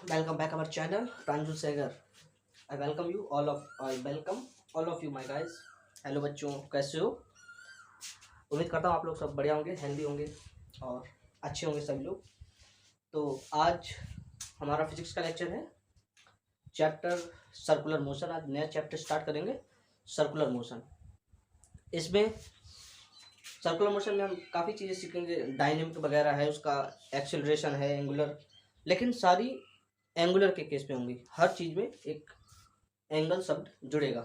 Welcome back our channel Pranjul Segar. I welcome all of you my guys. Hello बच्चों, कैसे हो? उम्मीद करता हूँ आप लोग सब बढ़िया होंगे, हेल्दी होंगे और अच्छे होंगे सभी लोग। तो आज हमारा फिजिक्स का लेक्चर है, चैप्टर सर्कुलर मोशन। आज नया चैप्टर स्टार्ट करेंगे, सर्कुलर मोशन। इसमें सर्कुलर मोशन में हम काफ़ी चीज़ें सीखेंगे, डायनेमिक वगैरह है, उसका एक्सेलरेशन है, एंगुलर, लेकिन सारी एंगुलर के केस में होंगी। हर चीज़ में एक एंगल शब्द जुड़ेगा।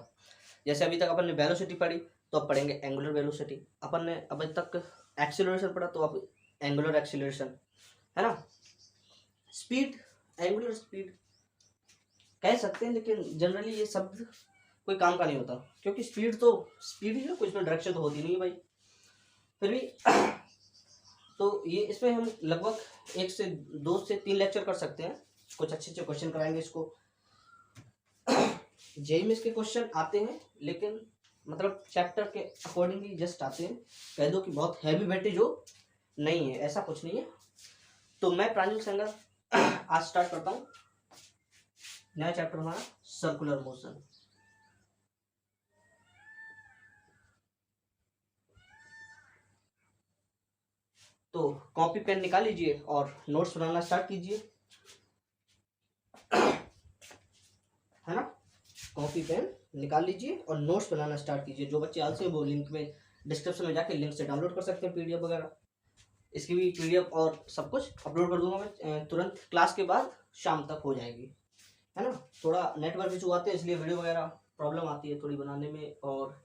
जैसे अभी तक अपन ने वेलोसिटी पढ़ी, तो अब पढ़ेंगे एंगुलर वेलोसिटी। अपन ने अभी तक एक्सीलरेशन पढ़ा, तो अब एंगुलर एक्सीलरेशन, है ना। स्पीड, एंगुलर स्पीड कह सकते हैं, लेकिन जनरली ये शब्द कोई काम का नहीं होता, क्योंकि स्पीड तो स्पीड ही है, कुछ में डायरेक्शन तो होती नहीं है भाई। फिर भी तो ये इसमें हम लगभग 1 से 2 से 3 लेक्चर कर सकते हैं। कुछ अच्छे अच्छे क्वेश्चन कराएंगे इसको। जेई में इसके क्वेश्चन आते हैं, लेकिन मतलब चैप्टर के अकॉर्डिंगली जस्ट आते हैं। कह दो कि बहुत हैवी वेटेज हो, नहीं है, ऐसा कुछ नहीं है। तो मैं प्रांजल सेंगर आज स्टार्ट करता हूँ नया चैप्टर हमारा सर्कुलर मोशन। तो कॉपी पेन निकाल लीजिए और नोट्स बनाना स्टार्ट कीजिए, है ना। कॉपी पेन निकाल लीजिए और नोट्स बनाना स्टार्ट कीजिए। जो बच्चे आलसी हैं वो लिंक में, डिस्क्रिप्शन में जाके लिंक से डाउनलोड कर सकते हैं पीडीएफ वगैरह। इसकी भी पीडीएफ और सब कुछ अपलोड कर दूंगा मैं तुरंत, क्लास के बाद शाम तक हो जाएगी, है ना। थोड़ा नेटवर्क इशू आते हैं, इसलिए वीडियो वगैरह प्रॉब्लम आती है थोड़ी बनाने में, और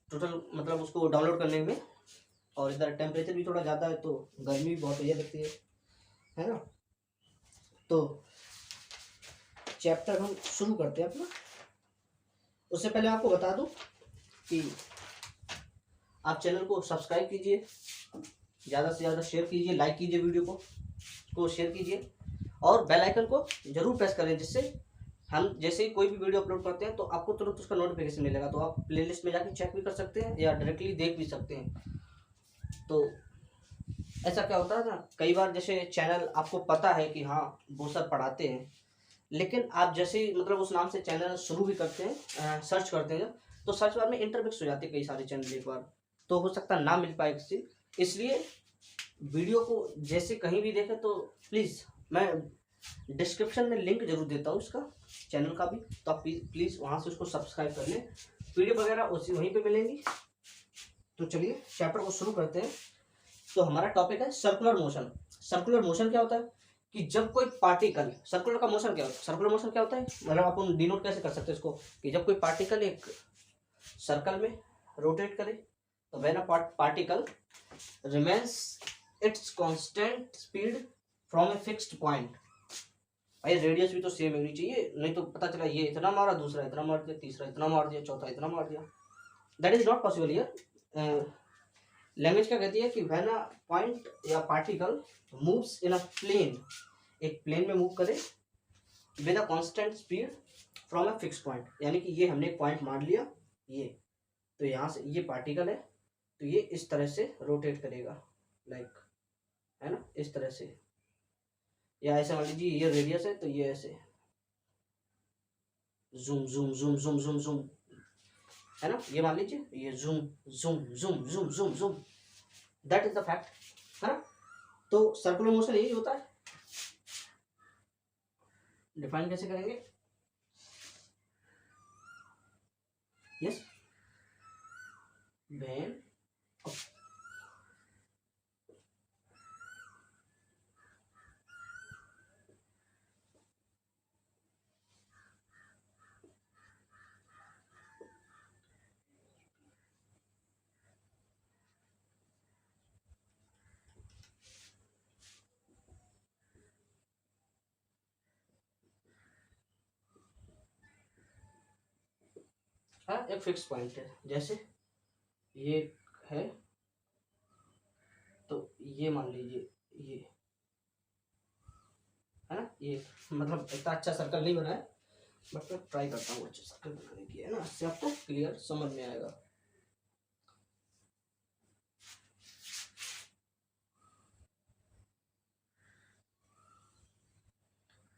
टोटल मतलब उसको डाउनलोड करने में। और इधर टेम्परेचर भी थोड़ा ज़्यादा है, तो गर्मी भी बहुत ये लगती है ना। तो चैप्टर हम शुरू करते हैं अपना। उससे पहले आपको बता दूं कि आप चैनल को सब्सक्राइब कीजिए, ज़्यादा से ज़्यादा शेयर कीजिए, लाइक कीजिए, वीडियो को शेयर कीजिए, और बेल आइकन को जरूर प्रेस करें, जिससे हम जैसे ही कोई भी वीडियो अपलोड करते हैं तो आपको तुरंत उसका नोटिफिकेशन मिलेगा। तो आप प्लेलिस्ट में जाके चेक भी कर सकते हैं या डायरेक्टली देख भी सकते हैं। तो ऐसा क्या होता है ना, कई बार जैसे चैनल आपको पता है कि हाँ वो सर पढ़ाते हैं, लेकिन आप जैसे ही मतलब उस नाम से चैनल शुरू भी करते हैं, सर्च करते हैं, तो सर्च बार में इंटरमिक्स हो जाते हैं कई सारे चैनल एक बार, तो हो सकता है ना मिल पाए किसी। इसलिए वीडियो को जैसे कहीं भी देखें तो प्लीज़, मैं डिस्क्रिप्शन में लिंक जरूर देता हूँ इसका, चैनल का भी, तो आप प्लीज़ वहाँ से उसको सब्सक्राइब कर लें। पीडीएफ वगैरह उसी वहीं पे मिलेंगी। तो चलिए चैप्टर को शुरू करते हैं। तो हमारा टॉपिक है सर्कुलर मोशन। सर्कुलर मोशन क्या होता है कि जब कोई पार्टिकल, सर्कुलर का मोशन क्या होता है, सर्कुलर मोशन क्या होता है, मतलब अपन डिनोट कैसे कर सकते हैं इसको, कि जब कोई पार्टिकल एक सर्कल में रोटेट करे, तो when a particle remains it's constant speed from a fixed point. भाई रेडियस भी तो सेम होनी चाहिए, नहीं तो पता चला ये इतना मारा, दूसरा इतना मार दिया, तीसरा इतना मार दिया, चौथा इतना मार दिया। That is not possible here. Language क्या कहती है कि व्हेन अ पॉइंट या particle moves in a plane, एक प्लेन में मूव करे with a constant speed from a fix point, यानी कि ये हमने एक पॉइंट मान लिया, ये तो यहाँ से ये पार्टिकल है, तो ये इस तरह से रोटेट करेगा, लाइक, है ना, इस तरह से। या ऐसे मान लीजिए ये रेडियस है, तो ये ऐसे zoom zoom zoom zoom zoom zoom, है ना। ये मान लीजिए ये zoom zoom zoom zoom zoom zoom, that is the fact, है ना। तो सर्कुलर मोशन यही होता है। डिफाइन कैसे करेंगे? यस, व्हेन एक फिक्स पॉइंट है, जैसे ये है, तो ये मान लीजिए ये, है ना, ये मतलब इतना अच्छा सर्कल नहीं बना है, बट मैं ट्राई करता हूँ अच्छे सर्कल बनाने की, है ना, इससे आपको क्लियर समझ में आएगा।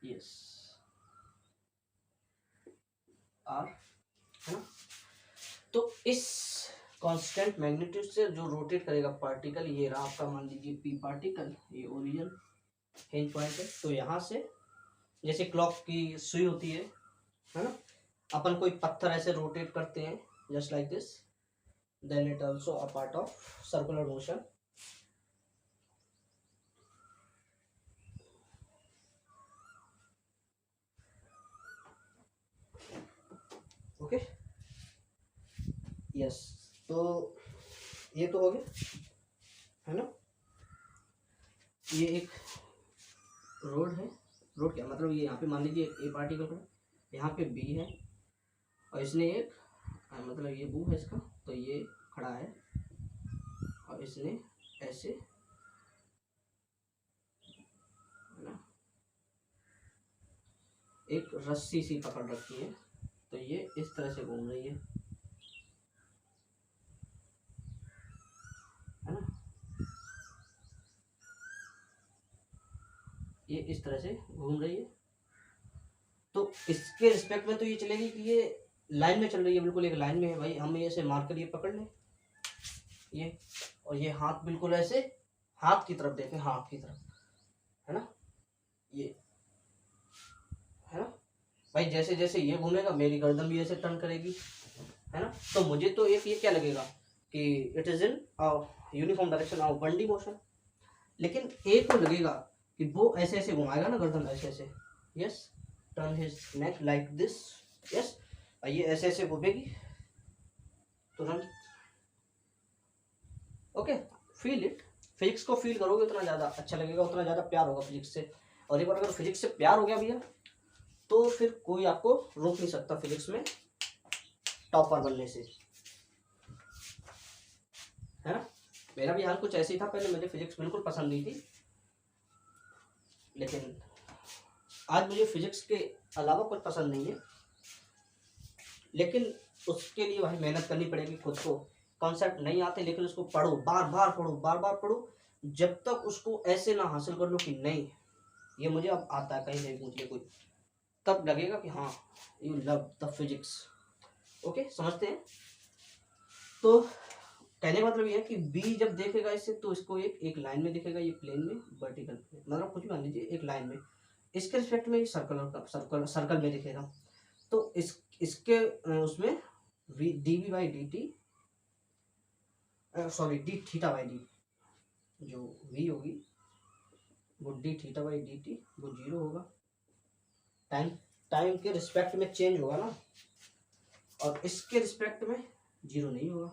यस आर, है ना। तो इस कांस्टेंट मैग्नीट्यूड से जो रोटेट करेगा पार्टिकल, ये रहा आपका मान लीजिए पी पार्टिकल, ये ओरिजिन हिंज पॉइंट है। तो यहाँ से जैसे क्लॉक की सुई होती है ना, अपन कोई पत्थर ऐसे रोटेट करते हैं just like this, then it also a part of circular motion. Okay yes, तो ये तो हो गया, है ना। ये एक रोड है, रोड क्या मतलब, ये यहाँ पे मान लीजिए ए पार्टिकल है, यहाँ पे बी है, और इसने एक मतलब ये बू है इसका, तो ये खड़ा है और इसने ऐसे, है ना, एक रस्सी सी पकड़ रखी है, तो ये इस तरह से घूम रही है ना, ये इस तरह से घूम रही है। तो इसके रिस्पेक्ट में तो ये चलेगी कि ये लाइन में चल रही है, बिल्कुल एक लाइन में है भाई। हम ये ऐसे मार कर ये पकड़ लें ये, और ये हाथ बिल्कुल ऐसे हाथ की तरफ देखें, हाथ की तरफ, है ना, ये, है ना भाई। जैसे जैसे ये घूमेगा मेरी गर्दन भी ऐसे टर्न करेगी, है ना। तो मुझे तो एक ये क्या लगेगा कि it is in uniform direction of 1D motion, लेकिन एक को लगेगा कि वो ऐसे ऐसे घुमाएगा ना गर्दन ऐसे ऐसे, yes, turn his neck like this, yes, ये ऐसे ऐसे घूमेगी तुरंत। ओके, फील इट, फिजिक्स को फील करोगे उतना ज़्यादा अच्छा लगेगा, उतना ज़्यादा प्यार होगा फिजिक्स से। और एक बार अगर फिजिक्स से प्यार हो गया भैया, तो फिर कोई आपको रोक नहीं सकता फिजिक्स में टॉपर बनने से, है ना। मेरा भी हाल कुछ ऐसे ही था, पहले मुझे फिजिक्स बिल्कुल पसंद नहीं थी, लेकिन आज मुझे फिजिक्स के अलावा कुछ पसंद नहीं है, लेकिन उसके लिए भाई मेहनत करनी पड़ेगी खुद को। कॉन्सेप्ट नहीं आते लेकिन उसको पढ़ो, बार बार पढ़ो, बार बार पढ़ो, जब तक उसको ऐसे ना हासिल कर लो कि नहीं ये मुझे अब आता है, कहीं से पूछ ले कोई, तब लगेगा कि हाँ you love the physics. Okay, समझते हैं। तो कहने का मतलब ये है कि बी जब देखेगा इससे, तो इसको एक लाइन में दिखेगा, ये प्लेन में, वर्टिकल में, मतलब कुछ भी मान लीजिए एक लाइन में, इसके रिस्पेक्ट में ये सर्कल में दिखेगा। तो इसके उसमें D V by D T, sorry D theta by D, जो वी होगी वो D theta by D T वो जीरो होगा, टाइम टाइम के रिस्पेक्ट में चेंज होगा ना, और इसके रिस्पेक्ट में जीरो नहीं होगा,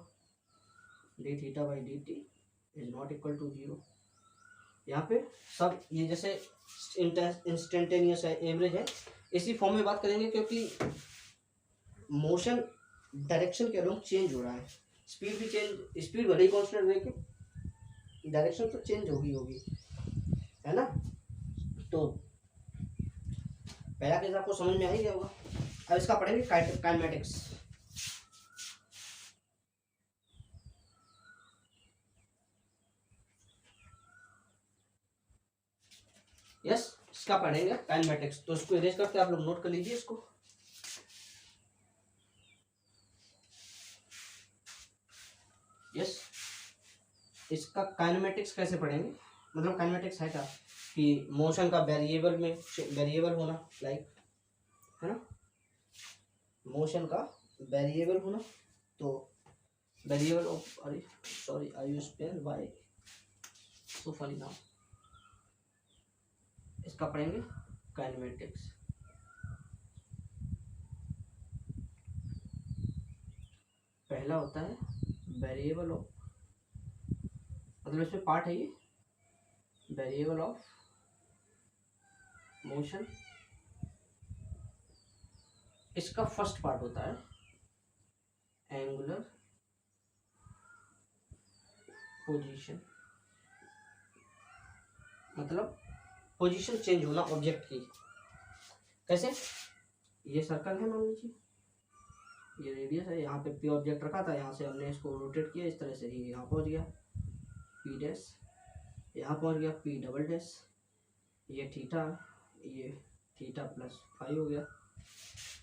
D theta by D T is not equal to zero. यहाँ पे सब ये जैसे इंस्टेंटेनियस है, एवरेज है, इसी फॉर्म में बात करेंगे, क्योंकि मोशन डायरेक्शन के अलोंग चेंज हो रहा है, स्पीड भी चेंज, स्पीड भले ही कांस्टेंट रहे कि डायरेक्शन तो चेंज होगी, है ना। तो पहला केस आपको समझ में आ ही गया होगा। अब इसका पढ़ेंगे काइनेमेटिक्स। यस, इसका पढ़ेंगे काइनेमेटिक्स, तो इसको इरेज करके आप लोग नोट कर लीजिए इसको। यस, इसका काइनेमेटिक्स कैसे पढ़ेंगे, मतलब काइनेमेटिक्स है क्या कि मोशन का वेरिएबल में वेरिएबल होना, लाइक, है ना, मोशन का वेरिएबल होना। तो वेरिएबल ऑफ, अरे sorry I you spell bye so funny now, इसका पढ़ेंगे काइनेमेटिक्स। पहला होता है वेरिएबल ऑफ, मतलब इसमें पार्ट है ये, वेरिएबल ऑफ मोशन, इसका फर्स्ट पार्ट होता है एंगुलर पोजीशन, मतलब पोजीशन चेंज होना ऑब्जेक्ट की। कैसे, ये सर्कल है मान लीजिए, ये रेडियस है, यहाँ पे पी ऑब्जेक्ट रखा था, यहाँ से हमने इसको रोटेट किया इस तरह से, ये यहाँ पहुँच गया पी डैश, यहाँ पहुँच गया पी डबल डैश, ये थीटा, ये थीटा प्लस फाइव हो गया।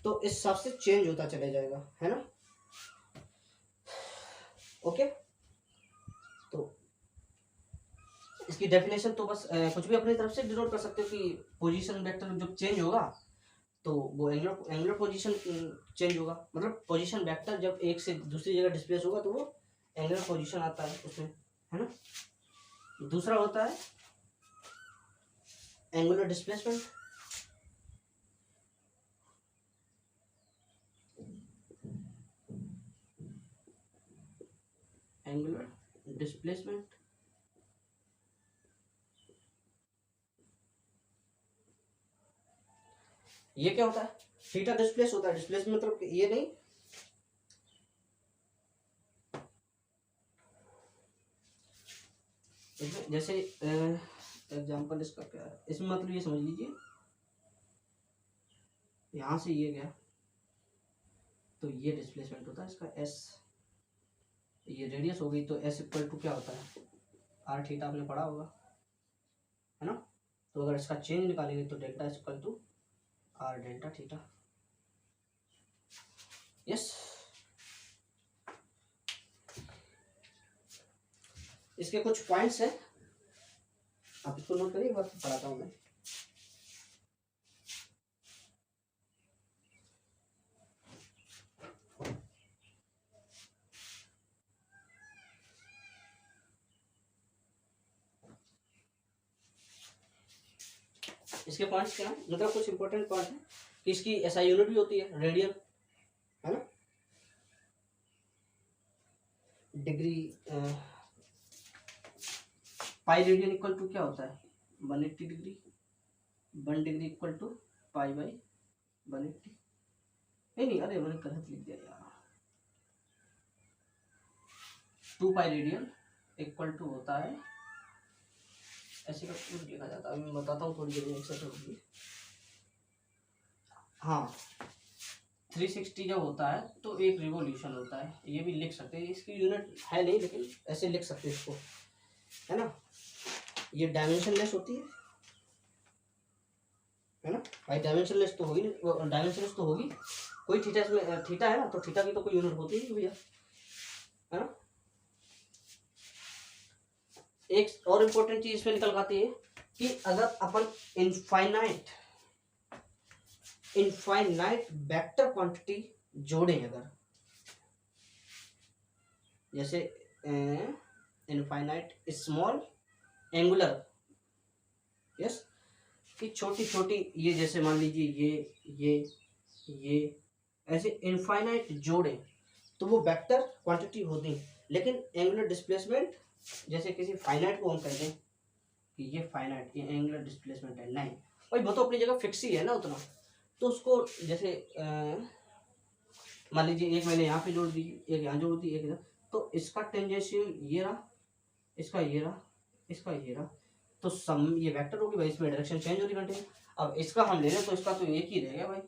तो इस हिसाब से चेंज होता चले जाएगा, है ना। ओके, तो इसकी डेफिनेशन तो बस कुछ भी अपनी तरफ से डिनोट कर सकते हो कि पोजीशन वेक्टर जब चेंज होगा तो वो एंगुलर पोजीशन चेंज होगा, मतलब पोजीशन वेक्टर जब एक से दूसरी जगह डिस्प्लेस होगा तो वो एंगुलर पोजीशन आता है उसमें, है ना। दूसरा होता है एंगुलर डिस्प्लेसमेंट। एंगुलर डिस्प्लेसमेंट ये क्या होता है, थीटा डिस्प्लेस होता है। डिस्प्लेस मतलब ये नहीं, इसमें जैसे एग्जांपल इसका क्या है, इसमें मतलब ये समझ लीजिए यहाँ से ये गया तो ये डिस्प्लेसमेंट होता है इसका एस, ये रेडियस हो गई तो एस इक्वल टू क्या होता है आर थीटा, आपने पढ़ा होगा, है ना। तो अगर इसका चेंज निकालेंगे तो delta is equal to R delta theta. Yes, इसके कुछ पॉइंट्स हैं, आप इसको नोट करिए, एक बार पढ़ाता हूँ मैं। इसके पॉइंट्स क्या है, मतलब कुछ इंपॉर्टेंट पॉइंट है कि इसकी एसआई यूनिट भी होती है रेडियन, है ना। Degree pi radian equal to क्या होता है 180 degree, 1 degree equal to pi by 180। नहीं, अरे मैंने गलत लिख दिया यार। 2 पाई रेडियन इक्वल टू होता है, ऐसे का कुछ लिखा जाता है, मैं बताता हूँ थोड़ी देर में, एक्सेप्ट होगी। हाँ, 360 जब होता है तो एक रिवोल्यूशन होता है, ये भी लिख सकते हैं, इसकी यूनिट है नहीं लेकिन ऐसे लिख सकते हैं इसको, है ना। ये डायमेंशनलेस होती है ना भाई, डायमेंशनलेस तो होगी, डायमेंशनलेस तो होगी, कोई थीटा इसमें थीटा है ना, तो थीटा की तो कोई यूनिट होती नहीं भैया, है ना। एक और इम्पोर्टेंट चीज इसमें निकल आती है कि अगर अपन इनफाइनाइट वेक्टर क्वांटिटी जोड़ें, अगर जैसे इनफाइनाइट स्मॉल एंगुलर, यस, कि छोटी छोटी ये जैसे मान लीजिए ये ऐसे इनफाइनाइट जोड़ें तो वो वेक्टर क्वांटिटी होती है, लेकिन एंगुलर डिस्प्लेसमेंट जैसे किसी फाइनाइट को हम कहते हैं कि ये फाइनाइट, ये एंगुलर डिस्प्लेसमेंट है, नहीं भाई वो तो अपनी जगह फिक्स ही है ना उतना, तो उसको जैसे मान लीजिए एक मैंने यहाँ पे जोड़ दी, एक यहाँ जोड़ दी, एक इधर, तो इसका टेंजेंशियल ये रहा, इसका ये रहा, इसका ये रहा, तो सम ये वेक्टर होगी भाई, इसमें डायरेक्शन चेंज हो रही कंटिन्यू। अब इसका हम ले रहे हैं तो इसका तो एक ही रहेगा भाई,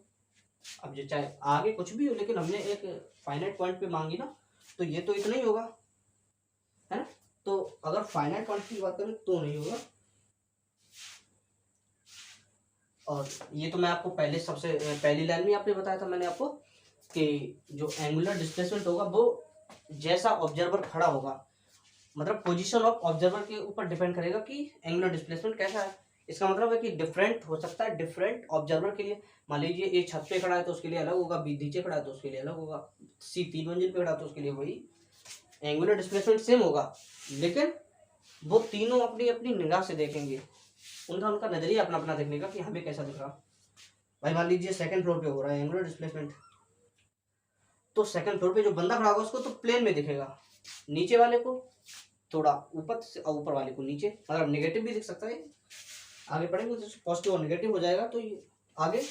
अब जो चाहे आगे कुछ भी हो, लेकिन हमने एक फाइनाइट पॉइंट पे मांगी ना, तो ये तो इतना ही होगा, है ना। तो अगर फाइनाइट क्वांटिटी की बात करें तो नहीं होगा। और ये तो मैं आपको पहले सबसे पहली लाइन में आपने बताया था मैंने आपको कि जो एंगुलर डिस्प्लेसमेंट होगा वो जैसा ऑब्जर्वर खड़ा होगा, मतलब पोजीशन ऑफ ऑब्जर्वर के ऊपर डिपेंड करेगा कि एंगुलर डिस्प्लेसमेंट कैसा है। इसका मतलब है कि डिफरेंट हो सकता है डिफरेंट ऑब्जर्वर के लिए, मान लीजिए ए छत पे खड़ा है तो उसके लिए अलग होगा, बी नीचे खड़ा है तो उसके लिए अलग होगा, सी 3 मंजिल पे खड़ा है तो उसके लिए वही एंगुलर डिस्प्लेसमेंट सेम होगा, लेकिन वो तीनों अपनी अपनी निगाह से देखेंगे, उनका नजरिया अपना अपना देखने का कि हमें कैसा दिख रहा। भाई मान लीजिए सेकंड फ्लोर पे हो रहा है एंगुलर डिस्प्लेसमेंट, तो सेकंड फ्लोर पे जो बंदा खड़ा होगा उसको तो प्लेन में दिखेगा, नीचे वाले को थोड़ा ऊपर से और ऊपर वाले को नीचे, मतलब नेगेटिव भी दिख सकता है। आगे पढ़ेंगे तो पॉजिटिव और नेगेटिव हो जाएगा, तो ये आगे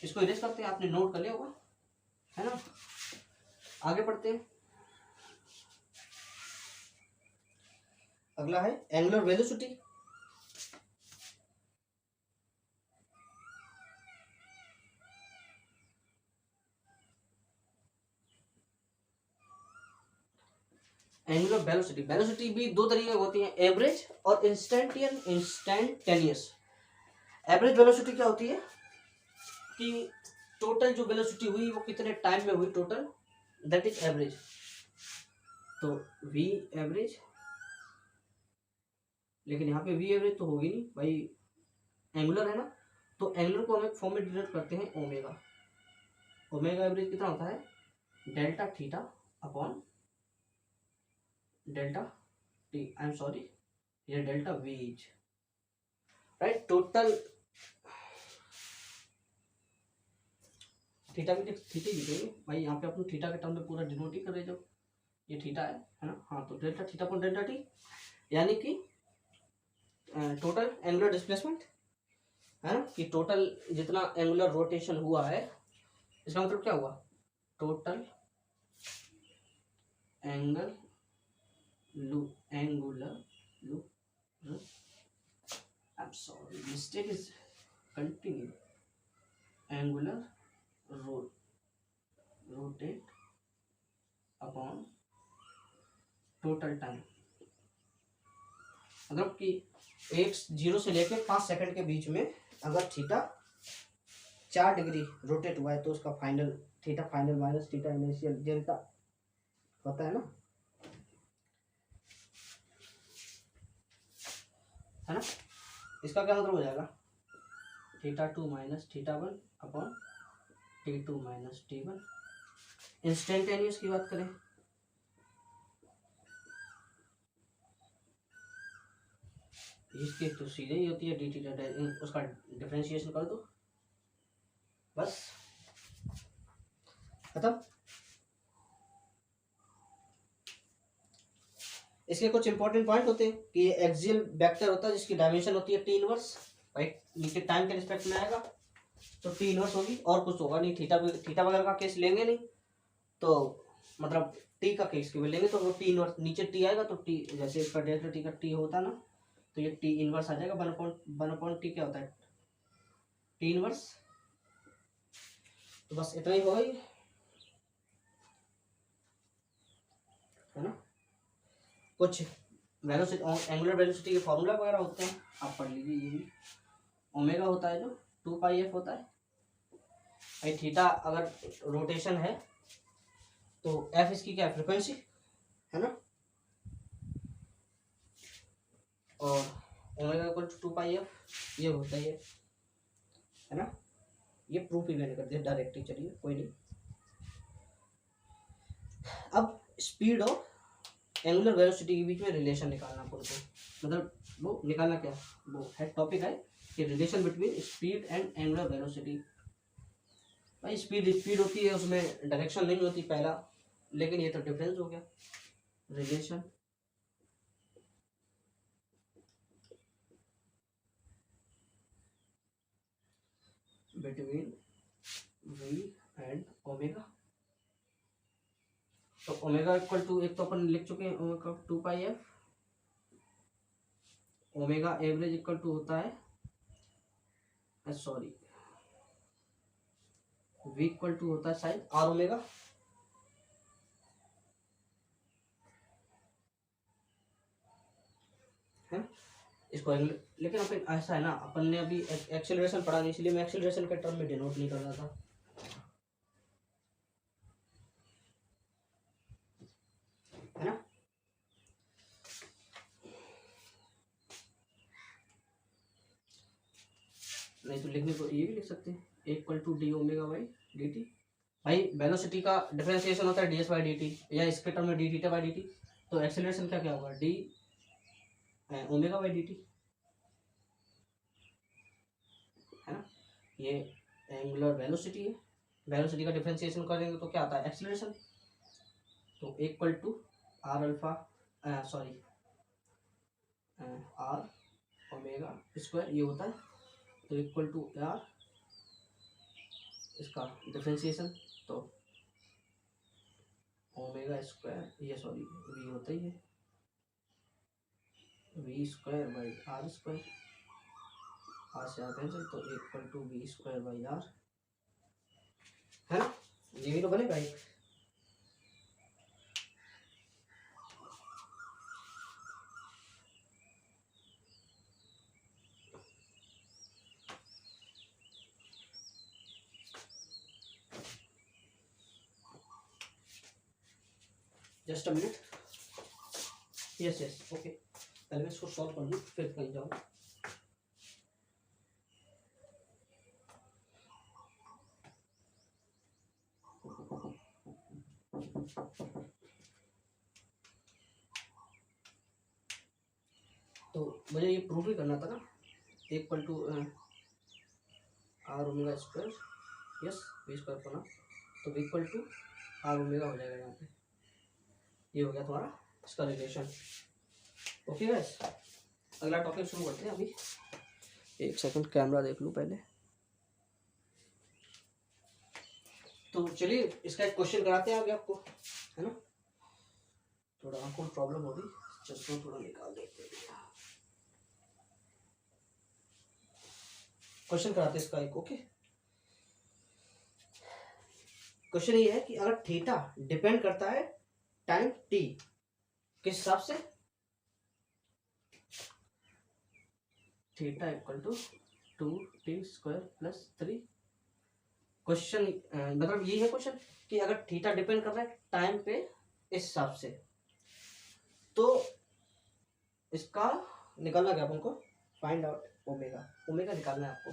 इसको इरेज करते हैं, आपने नोट कर लिया होगा, है ना। आगे पढ़ते हैं, अगला है angular velocity. Angular velocity, velocity भी दो तरीके की होती है, एवरेज और इंस्टेंटेनियस। एवरेज वेलोसिटी क्या होती है, कि टोटल जो वेलोसिटी हुई वो कितने टाइम में हुई टोटल, दैट इज एवरेज। तो वी एवरेज, लेकिन यहाँ पे वी एवरेज तो होगी नहीं भाई, एंगुलर है ना, तो एंगुलर को हम एक फॉर्म में डिनोट करते हैं ओमेगा। ओमेगा एवरेज कितना होता है, delta theta upon delta T, I am sorry, ये डेल्टा वीज, राइट। टोटल थीटा भी थीटा ही लिखेंगे भाई, यहाँ पे अपन थीटा के टर्म में पूरा डिनोट ही कर रहे, जो ये थीटा है ना, हाँ, तो delta theta upon delta T, यानी कि टोटल एंगुलर डिस्प्लेसमेंट है ना, कि टोटल जितना एंगुलर रोटेशन हुआ है, इसका मतलब क्या हुआ, टोटल एंगुलर लू, I'm sorry, mistake is continue, angular rotate upon total time, मतलब कि 0 से लेकर 5 सेकंड के बीच में अगर थीटा 4 डिग्री रोटेट हुआ है तो उसका final theta final minus theta initial delta होता है ना, इसका क्या मतलब हो जाएगा, theta 2 minus theta 1 upon T2 minus T1। Instantaneous की बात करें, इसकी तो सीधे ही होती है डी थीटा, उसका डिफरेंशिएशन कर दो बस खत्म। इसके कुछ इंपॉर्टेंट पॉइंट होते हैं कि एक्सियल वेक्टर होता है जिसकी डायमेंशन होती है टी इनवर्स, राइट, नीचे टाइम के रिस्पेक्ट में आएगा तो टी इनवर्स होगी, और कुछ होगा नहीं, थीटा वगैरह का केस लेंगे नहीं, तो मतलब टी का केस केवल लेंगे तो वो टी इनवर्स, नीचे टी आएगा तो टी, जैसे इसका डेल्टा टी का टी होता ना, तो ये टी इनवर्स आ जाएगा, 1/टी क्या होता है, टी इनवर्स। तो बस इतना ही होगा ही, है ना। कुछ वेलोसिटी, एंगुलर वेलोसिटी के फॉर्मूला वगैरह होते हैं, आप पढ़ लीजिए, ये भी ओमेगा होता है जो 2πf होता है भाई, थीटा अगर रोटेशन है तो एफ इसकी क्या फ्रीक्वेंसी है ना, और ओमेगा इक्वल टू 2πf ये होता है ना, ये प्रूफ ही मैंने कर दिया डायरेक्टली, चलिए कोई नहीं। अब स्पीड और एंगुलर वेलोसिटी के बीच में रिलेशन निकालना अपन को, मतलब वो निकालना क्या, वो है टॉपिक है कि relation between speed and angular velocity. भाई स्पीड स्पीड होती है, उसमें डायरेक्शन नहीं होती पहला, लेकिन ये तो डिफरेंस हो गया, relation between V and omega. तो ओमेगा इक्वल टू, एक तो अपन लिख चुके हैं omega 2πf, omega average equal to होता है, सॉरी, वी इक्वल टू होता है साइन आर ओमेगा, है इसको, लेकिन अपन ऐसा है ना, अपन ने अभी एक्सेलरेशन पढ़ा नहीं, इसलिए मैं एक्सेलरेशन के टर्म में डिनोट नहीं कर रहा था, है ना। नहीं तो लिखने को ये भी लिख सकते हैं, equal to D omega by D T, भाई वेलोसिटी का डिफरेंशिएशन होता है D S by D T, या इसके टर्म में D theta by D T, तो एक्सेलरेशन क्या क्या होगा, D omega by D T, है ना। ये एंगुलर वेलोसिटी है, वेलोसिटी का डिफरेंशिएशन करेंगे तो क्या आता है, एक्सेलरेशन, तो equal to R alpha, sorry R omega square ये होता है, तो इक्वल टू आर इसका डिफरेंशिएशन, तो ओमेगा स्क्वायर, ये सॉरी वी होता ही है, V square by R square, R से आर कैंसिल, तो equal to V square by R, है ना, ये भी तो बनेगा एक। Just a minute. Yes yes okay, पहले मैं इसको सॉल्व कर लूँ फिर कहीं जाऊँ। तो मुझे ये प्रूव ही करना था ना, equal to R omega square, yes V square upon, तो इक्वल टू आर ओमेगा हो जाएगा यहाँ पे। ये हो गया तुम्हारा इसका रिलेशन। ओके गाइस, अगला टॉपिक शुरू करते हैं। अभी एक सेकंड कैमरा देख लूँ पहले। तो चलिए इसका एक क्वेश्चन कराते हैं अभी आपको, है ना। थोड़ा आंखों में प्रॉब्लम हो रही, चश्मा थोड़ा निकाल देते हैं। क्वेश्चन कराते हैं इसका एक। ओके, क्वेश्चन ये है कि अगर थीटा डिपेंड करता है टाइम टी किस हिसाब से, theta equal to 2t² plus 3। Question मतलब ये है क्वेश्चन कि अगर थीटा डिपेंड कर रहा है टाइम पे इस हिसाब से, तो इसका निकालना क्या अपन को, फाइंड आउट ओमेगा। ओमेगा निकालना है आपको,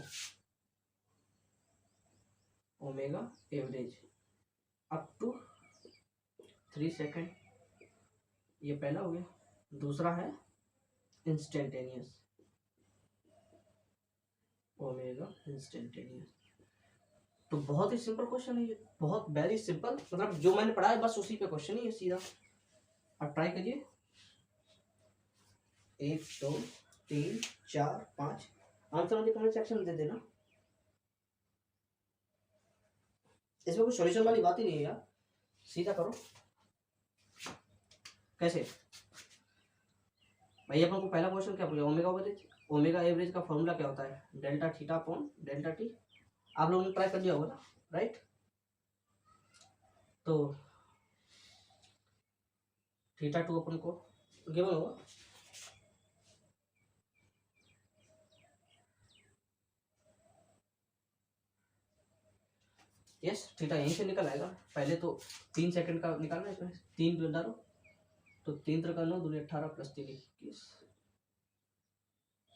omega average up to 3 second. ये पहला हो गया। दूसरा है इंस्टेंटेनियस, ओमेगा इंस्टेंटेनियस। तो बहुत ही सिंपल क्वेश्चन है ये, बहुत वेरी सिंपल, मतलब जो मैंने पढ़ा है बस उसी पे क्वेश्चन ही है सीधा। अब ट्राई करिए। 1 2 3 4 5 आंसर मुझे कमेंट सेक्शन में दे देना। इसमें कोई सॉल्यूशन वाली बात ही नहीं है यार, सीधा करो। कैसे भाई, अपन को पहला क्वेश्चन क्या पूछा, ओमेगा एवरेज। ओमेगा एवरेज का फॉर्मूला क्या होता है, delta theta upon delta T. आप लोगों ने ट्राई कर दिया होगा ना, राइट। तो थीटा 2 अपन को गिवन होगा, यस थीटा यहीं से निकल आएगा। पहले तो 3 सेकंड का निकालना है, इसमें 3 डालो तो 3 3 9 2 18 प्लस 3 21,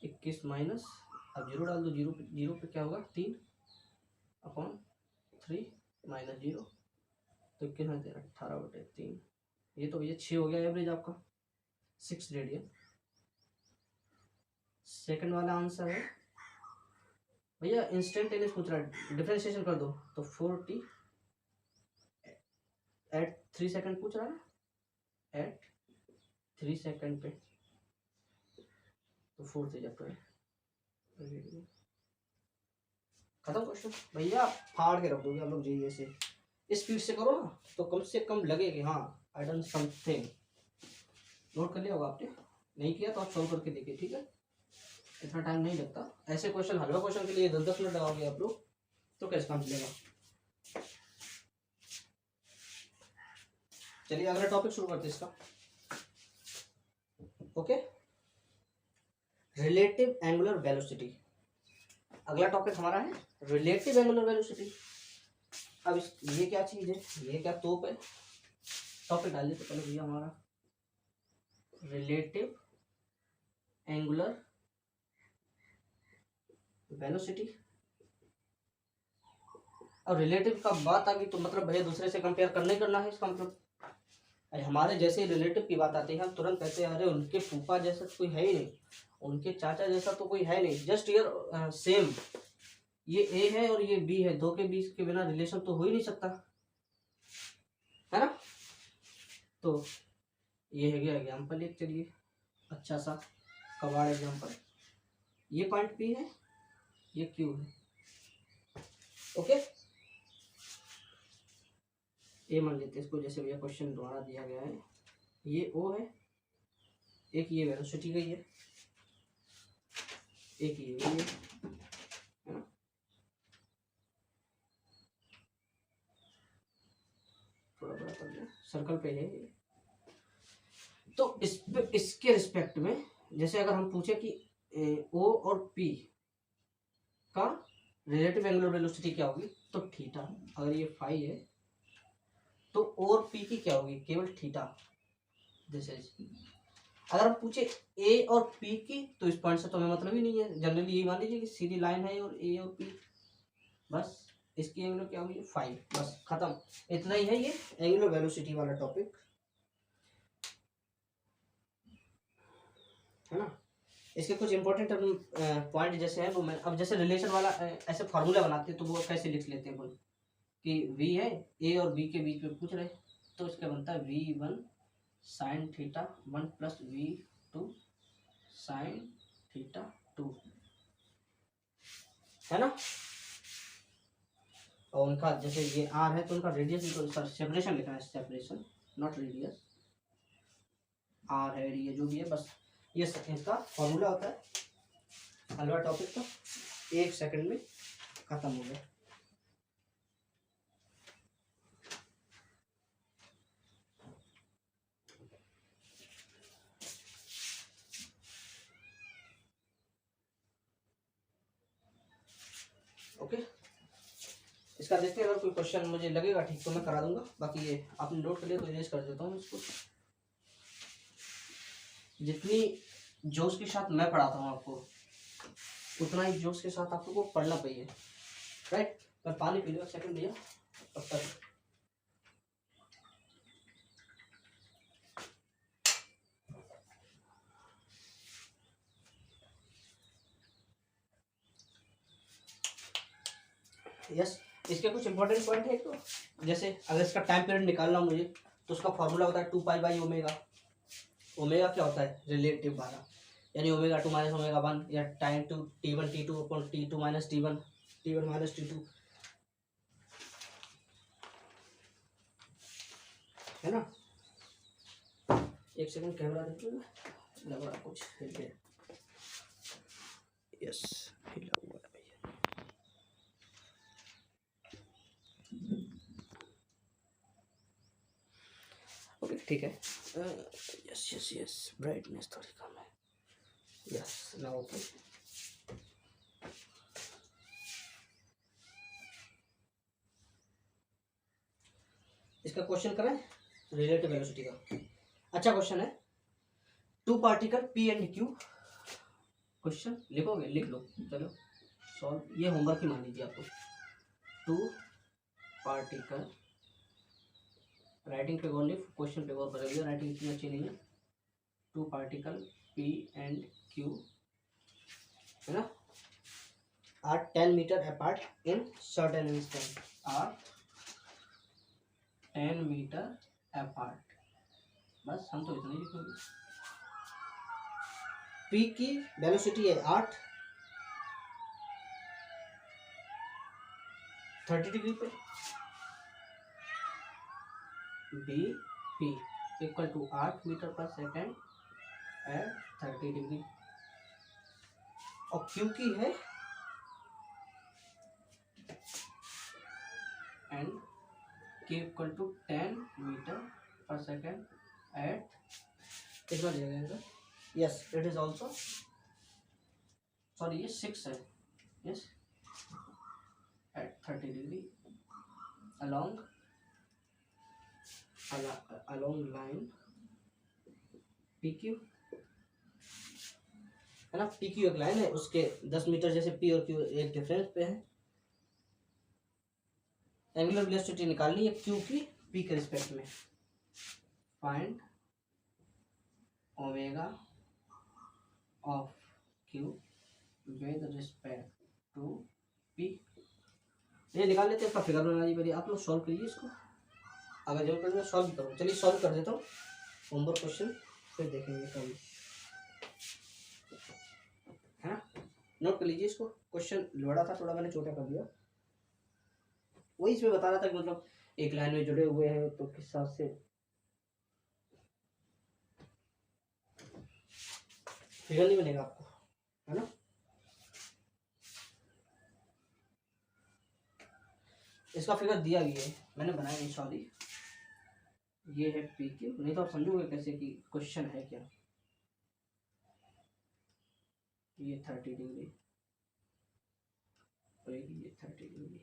21 माइनस, अब जीरो डाल दो, जीरो पे क्या होगा 3 अपॉन 3 माइनस 0, तो 21 में 18/3। ये तो ये 6 हो गया एवरेज आपका, 6 रेडियन। सेकंड वाला आंसर है भैया इंस्टेंटेनियस पूछ रहा है, डिफरेंशिएशन कर दो तो 4t एट 3 सेकंड पूछ रहा है ना, एट 3 सेकंड पे, तो 4 से जब खत्म क्वेश्चन। भैया फाड़ के रख दोगे हम लोग जी, ऐसे स्पीड से करो ना तो कम से कम लगे कि हाँ आई डन समथिंग। नोट कर लिया होगा आपने, नहीं किया तो आप सॉल्व करके देखिए, ठीक है। इतना टाइम नहीं लगता ऐसे क्वेश्चन, हलवा क्वेश्चन के लिए 10-10 मिनट लगाओगे आप लोग तो कैसे काम चलेगा। चलिए अगला टॉपिक शुरू करते हैं इसका। ओके, रिलेटिव एंगुलर वेलोसिटी अगला टॉपिक हमारा है, रिलेटिव एंगुलर वेलोसिटी। अब ये क्या चीज है, ये क्या तोप है। टॉपिक डाल देते पहले भैया हमारा, रिलेटिव एंगुलर वेलोसिटी। और रिलेटिव का बात आ गई तो मतलब भैया दूसरे से कंपेयर करना ही करना है इसका मतलब। हमारे जैसे रिलेटिव की बात आती है हम तुरंत कहते हैं अरे उनके फूफा जैसा तो कोई है ही नहीं, उनके चाचा जैसा तो कोई है नहीं, जस्ट यार सेम। ये ए है और ये बी है, दो के बीच के बिना रिलेशन तो हो ही नहीं सकता, है ना। तो ये है गया एग्जाम्पल एक, चलिए अच्छा सा कबाड़ एग्जाम्पल। ये पॉइंट पी है, ये क्यू है, ओके। ए मान लेते हैं इसको, जैसे भैया क्वेश्चन द्वारा दिया गया है। ये ओ है, एक ये वेलोसिटी गई है, एक ये है ना। थोड़ा बड़ा कर दिया, सर्कल पे है। तो इस पे इसके रिस्पेक्ट में जैसे अगर हम पूछे कि ओ और पी का रिलेटिव एंगुलर वेलोसिटी क्या होगी, तो थीटा, अगर ये फाई है तो और पी की क्या होगी, केवल थीटा। दिस इज, अगर आप पूछे ए और पी की तो इस पॉइंट से तो हमें मतलब ही नहीं है, जनरली यही मान लीजिए कि सीधी लाइन है और ए और पी, बस इसकी एंगुलर क्या होगी 5, बस खत्म। इतना ही है ये एंगुलर वेलोसिटी वाला टॉपिक, है ना। इसके कुछ इंपॉर्टेंट पॉइंट जैसे हैं वो मैं अब जैसे रिलेशन वाला ऐसे फार्मूला बनाते हैं तो वो कैसे लिख लेते हैं बोल कि v है a और b के बीच में पूछ रहे, तो इसका बनता है v1 sine theta 1 plus v2 sine theta 2, है ना। और उनका जैसे ये r है तो उनका रेडियस सर सेपरेशन लिखना है, सेपरेशन नॉट रेडियस, r है ये जो भी है, बस ये इसका फॉर्मूला होता है। हलवा टॉपिक तो 1 सेकंड में खत्म हो गया। ओके, इसका देखते हैं, अगर कोई क्वेश्चन मुझे लगेगा ठीक तो मैं करा दूंगा, बाकी ये आपने नोट कर लिया तो इरेज कर देता हूँ इसको। जितनी जोश के साथ मैं पढ़ाता हूँ आपको, उतना ही जोश के साथ आपको पढ़ना चाहिए, राइट। मैं पानी पी लूँ, सेकंड भैया तब तक। यस, इसके कुछ इंपॉर्टेंट पॉइंट है। तो जैसे अगर इसका टाइम पीरियड निकालना मुझे, तो उसका फॉर्मूला होता है 2π/ओमेगा। ओमेगा क्या होता है, रिलेटिव वाला, यानी ओमेगा 2 माइनस ओमेगा 1, या time to t1 t2 upon t2 minus t1 t1 minus t2, है ना। एक सेकंड कैमरा देखो, लग रहा कुछ हिल गया। यस, हिला हुआ है भैया। ओके ठीक है, यस यस यस, ब्राइटनेस थोड़ी कम है, यस नाउ ओके। इसका क्वेश्चन करें, रिलेटिव वेलोसिटी का अच्छा क्वेश्चन है। 2 particle P and Q, question लिखोगे, लिख लो, चलो सॉल्व, ये होमवर्क ही मान लीजिए आपको। 2 पार्टिकल, राइटिंग पे गौर नहीं, क्वेश्चन पे गौर करेंगे, राइटिंग इतनी अच्छी नहीं है। 2 पार्टिकल पी एंड क्यू, है ना, are 10 metre apart in certain instant, are 10 metre apart, बस हम तो इतना ही लिखेंगे। पी की वेलोसिटी है 8, 30 डिग्री पे, B P equal to 8 metre पर सेकेंड एट 30 डिग्री, और क्यू की है एंड के इक्वल टू 10 मीटर पर सेकेंड एट, कितना दिया, yes it is also, sorry ये 6 है, yes at 30 degree along line PQ, है ना। PQ एक लाइन है, उसके 10 मीटर जैसे P और Q एक डिफरेंस पे है। एंगुलर वेलोसिटी निकालनी है Q की P के रिस्पेक्ट में, find omega of Q with respect to P। ये निकाल लेते हैं, इसका फिगर बना लीजिए, आप लोग सॉल्व करिए इसको, अगर जरूर करेंगे सॉल्व करो। चलिए सॉल्व कर देता हूँ होमवर्क क्वेश्चन, फिर देखेंगे कल, है ना। नोट कर लीजिए इसको, क्वेश्चन बड़ा था थोड़ा, मैंने छोटा कर दिया। वही इसमें बता रहा था कि मतलब एक लाइन में जुड़े हुए हैं तो किस हिसाब से फिगर नहीं बनेगा आपको, है ना। इसका फिगर दिया भी है, मैंने बनाया नहीं, सॉरी। ये है पी क्यू, नहीं तो आप समझोगे कैसे कि क्वेश्चन है क्या। ये 30 डिग्री और ये 30 डिग्री,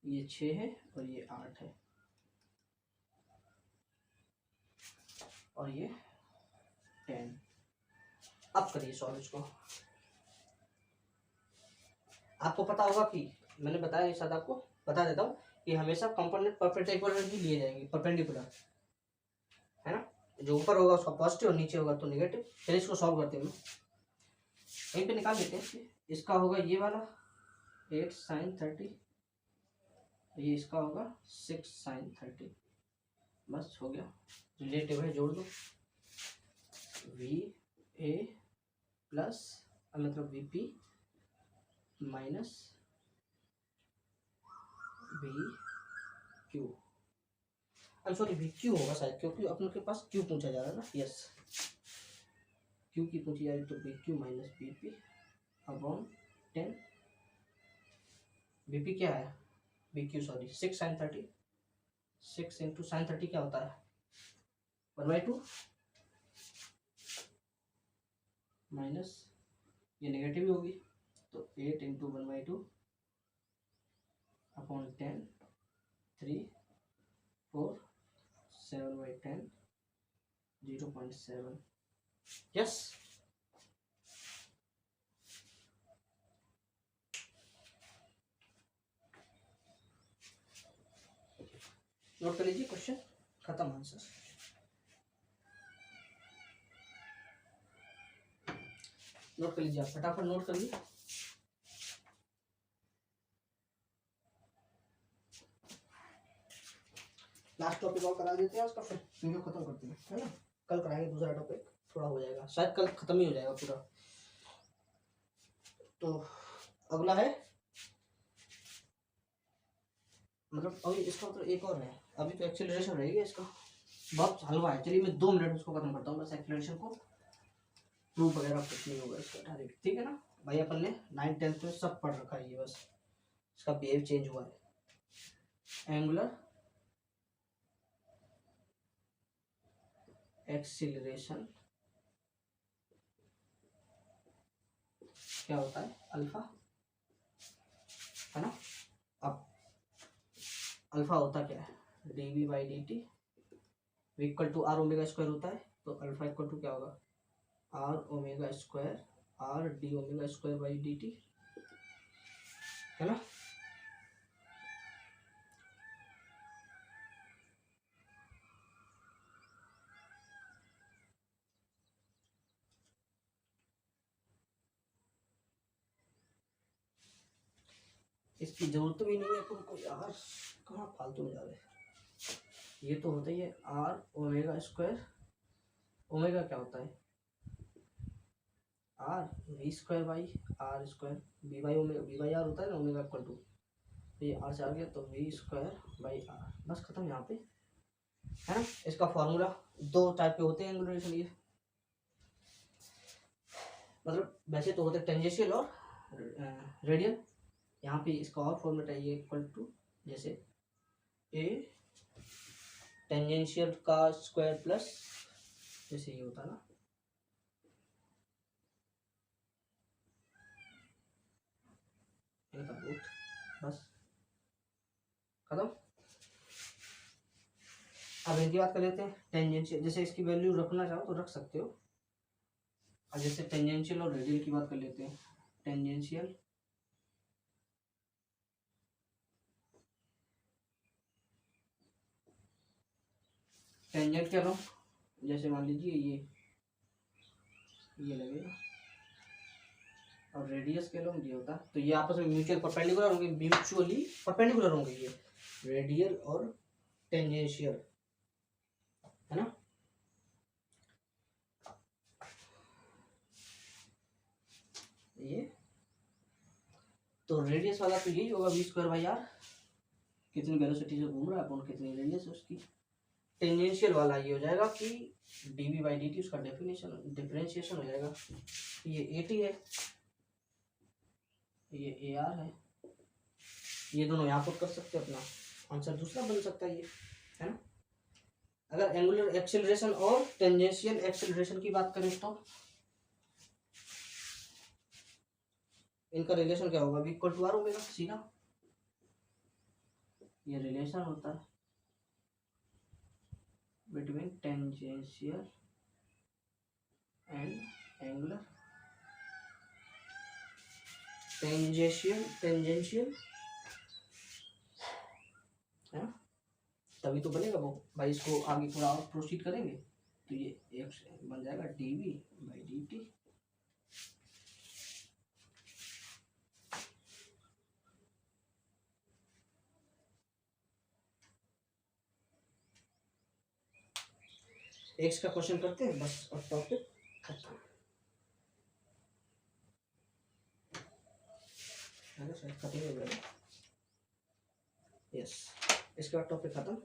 ये 6 है और ये 8 है और ये 10। अब करिए सॉल्व इसको। आपको पता होगा कि मैंने बताया नहीं, शायद आपको बता देता हूँ कि हमेशा कंपोनेंट परपेंडिकुलर ही लिए जाएंगे, परपेंडिकुलर, है ना। जो ऊपर होगा उसका पॉजिटिव और नीचे होगा तो नेगेटिव। चलिए इसको सॉल्व करते हैं। यहीं पे निकाल लेते हैं। इसका होगा ये वाला 8 sin 30, ये इसका होगा 6 sin 30। बस हो गया, रिलेटिव है, जोड़ दो। वी ए प्लस मतलब V P minus we Q, I sorry we Q होगा शायद, क्योंकि अपने के पास क्यू पूछा जा रहा है ना। यस, क्यू की पूछी जा रही तो we Q minus V P upon 10। V P क्या है, we Q sorry 6 sin 30। 6 into sine 30 क्या होता है 1/2 माइनस ये नेगेटिव होगी तो 8 इंटू 1/2 अपॉन 10, 3 4 7/10 0.7। यस, नोट कर लीजिए, क्वेश्चन खत्म, आंसर। नोट कर लीजिए, आप फटाफट नोट कर लीजिए। लास्ट टॉपिक और करा देते हैं उसका, फिर वीडियो खत्म करते हैं, है ना। कल कराएंगे दूसरा टॉपिक, थोड़ा हो जाएगा, शायद कल खत्म ही हो जाएगा पूरा। तो अगला है मतलब अभी इसका मतलब एक और है, अभी तो एक्सेलरेशन रहेगी इसका, बहुत हलवा है। चलिए मैं 2 मिनट उसको खत्म करता हूँ बस, एक्सेलरेशन को प्रूफ वगैरह कुछ नहीं होगा इसका डायरेक्ट, ठीक है ना भाई। अपन ने 9th 10th में सब पढ़ रखा है, ये बस इसका बिहेव चेंज हुआ है। एंगुलर एक्सीलरेशन क्या होता है, अल्फा, है ना। अब अल्फा होता क्या है, D V by D T equal to R omega square होता है। तो अल्फा इक्वल टू क्या होगा, R omega square R D omega square by D T, है ना। इसकी जरूरत भी नहीं है तुमको यार, कहाँ फालतू में जा रहे। ये तो होता ही है आर ओमेगा स्क्वायर, ओमेगा क्या होता है R V square by R square, V by omega, V by R होता है ना ओमेगा इक्वल टू, ये आर से आ गया तो वी स्क्वायर बाई आर, बस खत्म यहाँ पे, है ना। इसका फॉर्मूला 2 टाइप के होते हैं एंगुलर रिलेशन, ये मतलब वैसे तो होते टेंजेंशियल और रेडियल। यहाँ पे इसका और फॉर्मूला है, ये इक्वल टू जैसे ए टेंजेंशियल का स्क्वायर प्लस जैसे ये होता ना, इनका रूट, बस खत्म। अब इनकी बात कर लेते हैं टेंजेंशियल, जैसे इसकी वैल्यू रखना चाहो तो रख सकते हो। और जैसे टेंजेंशियल और रेडियल की बात कर लेते हैं, टेंजेंशियल टेंजेंट क्या लो, जैसे मान लीजिए ये लगेगा और रेडियस के लोग ये होता है, तो ये आपस में म्यूचुअल परपेंडिकुलर होंगे, म्यूचुअली परपेंडिकुलर होंगे ये रेडियल और टेंजेंशियल, है ना। ये तो रेडियस वाला तो यही होगा वी स्क्वायर बाई आर, कितनी वेलोसिटी से घूम रहा है अपन, कितनी रेडियस है उसकी। टेंजेंशियल वाला ये हो जाएगा कि D V by D T, उसका डेफिनेशन डिफरेंशिएशन हो जाएगा, ये ए टी है, ये ए आर है, ये दोनों यहाँ पुट कर सकते हैं, अपना आंसर दूसरा बन सकता है ये, है ना। अगर एंगुलर एक्सेलरेशन और टेंजेंशियल एक्सेलरेशन की बात करें तो इनका रिलेशन क्या होगा, इक्वल टू आर होगा सीधा, ये रिलेशन होता है between tangential and angular, tangential है, तभी तो बनेगा वो भाई। इसको आगे थोड़ा और प्रोसीड करेंगे तो ये एक्स बन जाएगा dv बाई dt। एक्स का क्वेश्चन करते हैं बस और टॉपिक खत्म है ना, शायद खत्म हो गया। यस, इसके बाद टॉपिक खत्म।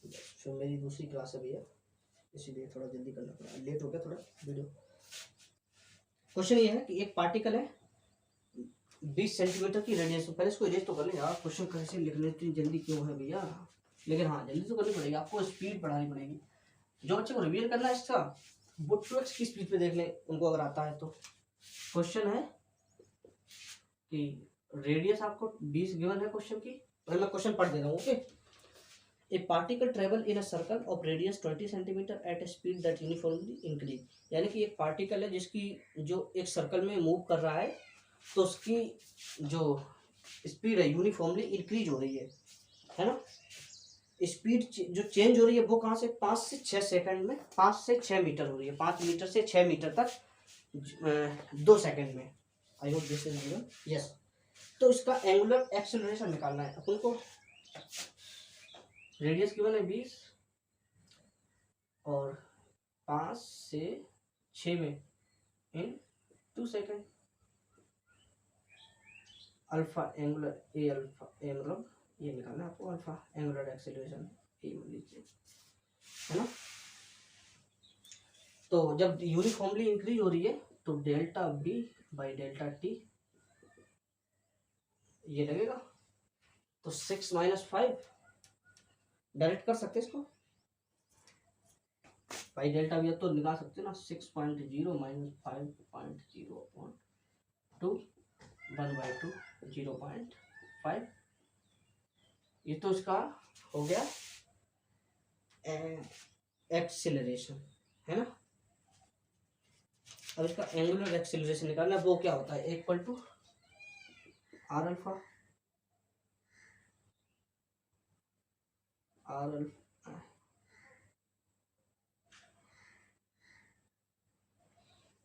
फिर मेरी दूसरी क्लास है भैया, इसीलिए थोड़ा जल्दी करना पड़ा, लेट हो गया थोड़ा वीडियो। क्वेश्चन ये है कि एक पार्टिकल है 20 सेंटीमीटर की रेडियस, पहले इसको इरेज तो कर लें यार, क्वेश्चन कैसे लिखने इतनी जल्दी क्यों है भैया, लेकिन हाँ जल्दी तो करनी पड़ेगी, आपको स्पीड बढ़ानी पड़ेगी। जो बच्चे को रिवील करना है इसका वो 2x की स्पीड पे देख लें उनको अगर आता है तो। क्वेश्चन है कि रेडियस आपको 20 गिवन है क्वेश्चन की, और मैं क्वेश्चन पढ़ दे रहा हूँ okay. A particle travel in a circle of radius 20 centimetre at a speed that uniformly increase, यानी कि एक पार्टिकल है जिसकी जो एक सर्कल में मूव कर रहा है तो उसकी जो स्पीड है यूनिफॉर्मली इंक्रीज हो रही है ना। स्पीड जो चेंज हो रही है वो कहाँ से, 5 से 6 सेकंड में 5 से 6 मीटर हो रही है, 5 मीटर से 6 मीटर तक 2 सेकंड में। I hope this is clear. Yes, तो इसका एंगुलर एक्सेलरेशन निकालना है अपन को। रेडियस गिवन है 20 और 5 से 6 में इन 2 सेकंड। अल्फा एंगुलर ए, अल्फा ए मतलब ये निकालना है आपको, अल्फा एंगुलर एक्सेलरेशन ए मान लीजिए, है ना। तो जब यूनिफॉर्मली इंक्रीज हो रही है तो delta B by delta T ये लगेगा, तो 6 - 5 डायरेक्ट कर सकते हैं इसको बाई डेल्टा बी, तो निकाल सकते हैं ना, 6.0 - 5.0/2 1/2 0.5। ये तो इसका हो गया एक्सेलरेशन, है ना। अब इसका एंगुलर एक्सेलरेशन निकालना है, वो क्या होता है, equal to R alpha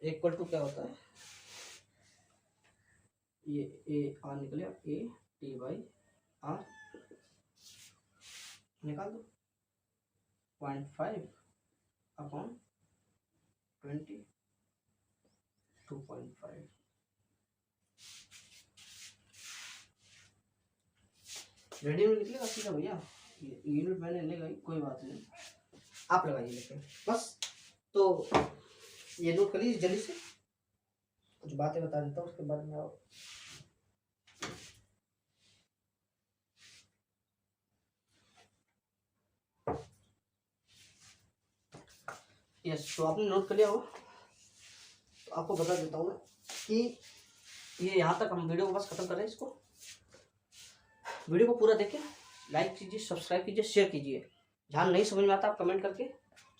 equal to क्या होता है, ये ए आर निकले, ए टी बाई आर निकाल दो, 0.5 अपॉन 20 2.5। रेडी में निकलेगा सीधा भैया, यूनिट मैंने लगाई कोई बात नहीं, आप लगाइए लेकिन बस। तो ये नोट कर लीजिए जल्दी से, कुछ बातें बता देता हूँ उसके बारे में। आप यस, तो आपने नोट कर लिया होगा, तो आपको बता देता हूँ मैं कि ये यहाँ तक हम वीडियो को बस खत्म कर रहे हैं। इसको वीडियो को पूरा देखें, लाइक कीजिए, सब्सक्राइब कीजिए, शेयर कीजिए। जहाँ नहीं समझ में आता आप कमेंट करके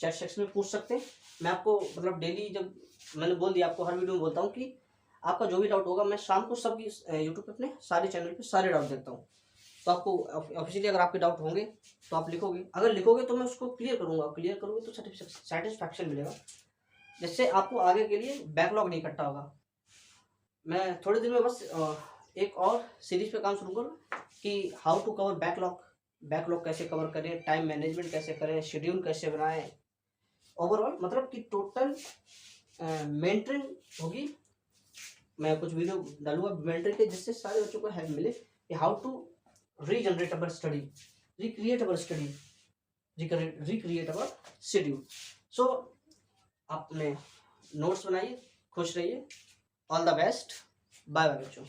चैट सेक्शन में पूछ सकते हैं। मैं आपको मतलब डेली, जब मैंने बोल दिया आपको हर वीडियो में बोलता हूँ कि आपका जो भी डाउट होगा मैं शाम को सबकी यूट्यूब पे अपने सारे चैनल पे सारे डाउट देखता हूँ। तो आपको ऑफिशियली अगर आपके डाउट होंगे तो आप लिखोगे, अगर लिखोगे तो मैं उसको क्लियर करूँगा, क्लियर करोगे तो सेटिस्फैक्शन मिलेगा, जिससे आपको आगे के लिए बैकलॉग नहीं इकट्ठा होगा। मैं थोड़े दिन में बस एक और सीरीज पे काम शुरू करूँ कि हाउ टू कवर बैकलॉग कैसे कवर करें, टाइम मैनेजमेंट कैसे करें, शेड्यूल कैसे बनाएं, ओवरऑल मतलब कि टोटल मेंटरिंग होगी। मैं कुछ वीडियो डालूंगा मेंटरिंग के, जिससे सारे बच्चों को हेल्प मिले कि how to regenerate our study, recreate our study, recreate our schedule. So आपने नोट्स बनाइए, खुश रहिए, all the best, bye bye बच्चों।